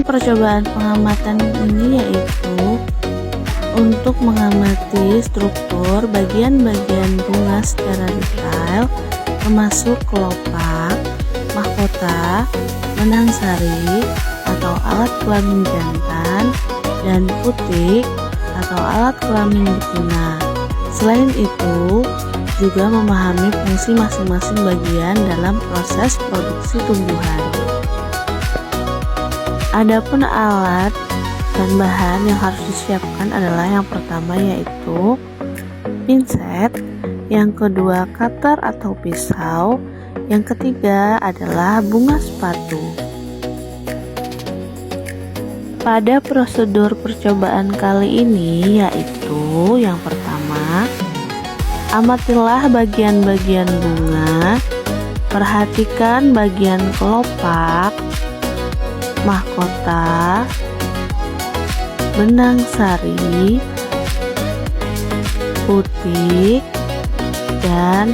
Tujuan percobaan pengamatan ini yaitu untuk mengamati struktur bagian-bagian bunga secara detail, termasuk kelopak, mahkota, benang sari atau alat kelamin jantan, dan putik atau alat kelamin betina. Selain itu, juga memahami fungsi masing-masing bagian dalam proses produksi tumbuhan. Adapun alat dan bahan yang harus disiapkan adalah yang pertama yaitu pinset, yang kedua cutter atau pisau, yang ketiga adalah bunga sepatu. Pada prosedur percobaan kali ini yaitu yang pertama, amatilah bagian-bagian bunga, perhatikan bagian kelopak, mahkota, benang sari, putik, dan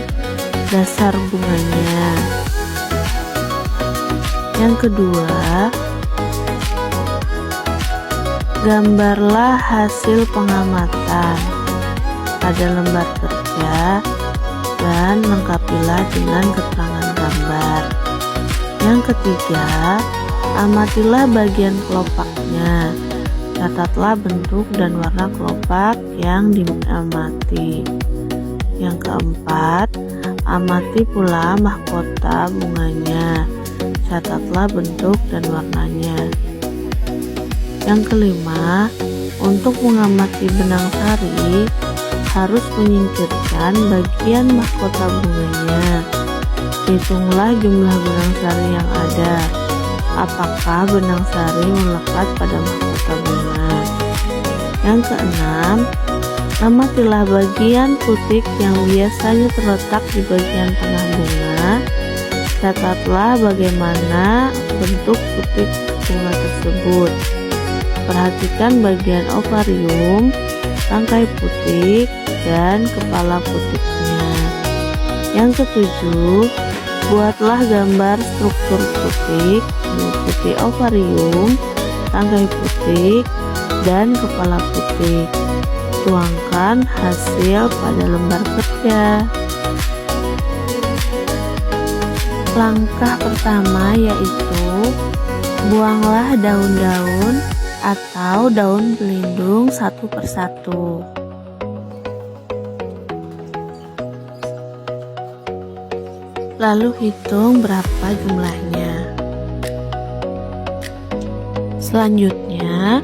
dasar bunganya. Yang kedua, gambarlah hasil pengamatan pada lembar kerja dan lengkapilah dengan keterangan gambar. Yang ketiga, amatilah bagian kelopaknya. Catatlah bentuk dan warna kelopak yang diamati. Yang keempat, amati pula mahkota bunganya. Catatlah bentuk dan warnanya. Yang kelima, untuk mengamati benang sari, harus menyingkirkan bagian mahkota bunganya. Hitunglah jumlah benang sari yang ada. Apakah benang sari melekat pada mahkota bunga? Yang keenam, amatilah bagian putik yang biasanya terletak di bagian tengah bunga. Catatlah bagaimana bentuk putik bunga tersebut. Perhatikan bagian ovarium, tangkai putik, dan kepala putiknya. Yang ketujuh, buatlah gambar struktur putik meliputi ovarium, tangkai putik, dan kepala putik. Tuangkan hasil pada lembar kerja. Langkah pertama yaitu buanglah daun-daun atau daun pelindung satu persatu. Lalu hitung berapa jumlahnya. Selanjutnya,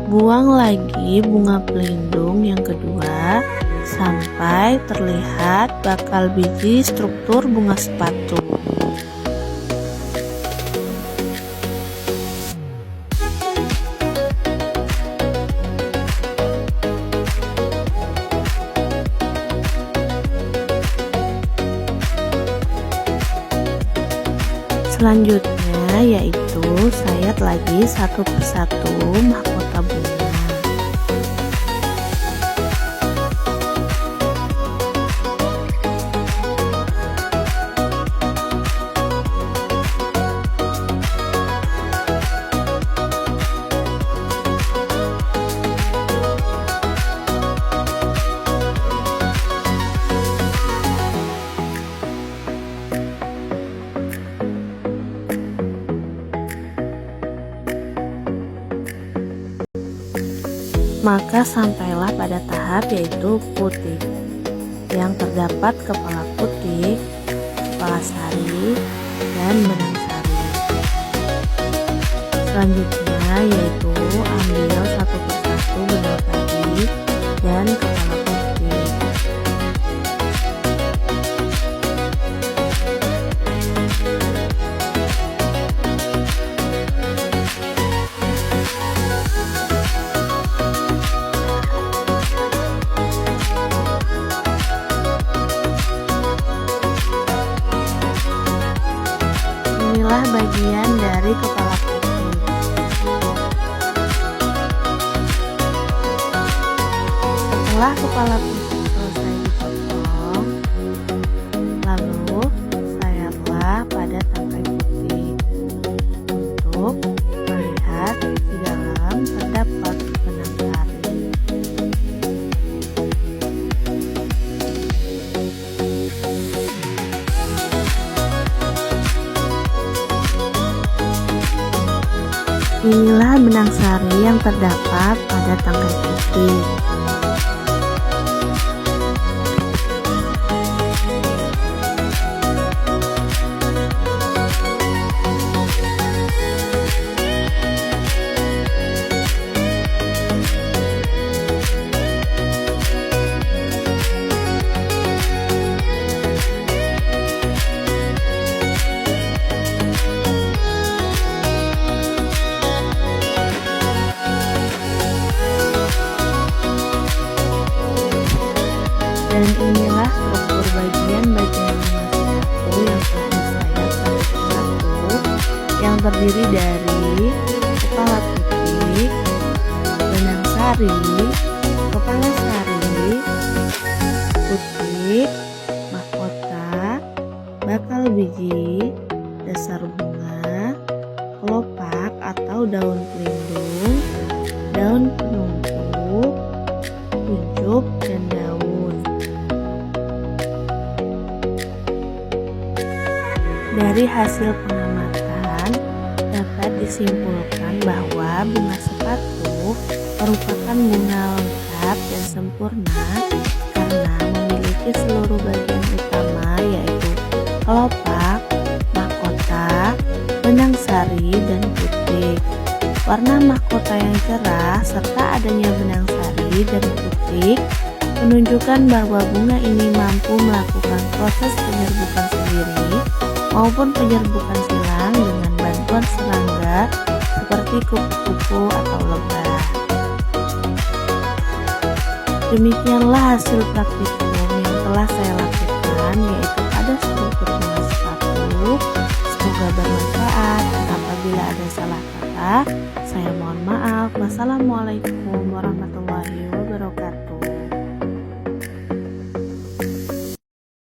buang lagi bunga pelindung yang kedua sampai terlihat bakal biji struktur bunga sepatu. Selanjutnya yaitu sayat lagi satu persatu mahkota bunga. Maka sampailah pada tahap yaitu putik, yang terdapat kepala putik, kepala sari, dan benang sari. Selanjutnya yaitu ambil satu persatu benang sari dan kepala putik. Inilah bagian dari kepala putik. Setelah kepala putik selesai dipotong, lalu sayatlah pada tangkai putik untuk melihat benang sari yang terdapat pada tangkai putih. Dan inilah struktur bagian-bagian animasi tato yang telah disayat satu persatu, yang terdiri dari kepala putih, benang sari, kepala sari, putih, mahkota, bakal biji, dasar bunga, kelopak atau daun pelindung, daun penutup, kuncup, dan daun. Dari hasil pengamatan, dapat disimpulkan bahwa bunga sepatu merupakan bunga lengkap dan sempurna karena memiliki seluruh bagian utama yaitu kelopak, mahkota, benang sari, dan putih. Warna mahkota yang cerah serta adanya benang sari dan putih menunjukkan bahwa bunga ini mampu melakukan proses penyerbukan sendiri maupun penyerbukan silang dengan bantuan serangga seperti kupu-kupu atau lebah. Demikianlah hasil praktikum yang telah saya lakukan, yaitu pada struktur bunga sepatu. Semoga bermanfaat, dan apabila ada salah kata, saya mohon maaf. Wassalamualaikum warahmatullahi wabarakatuh.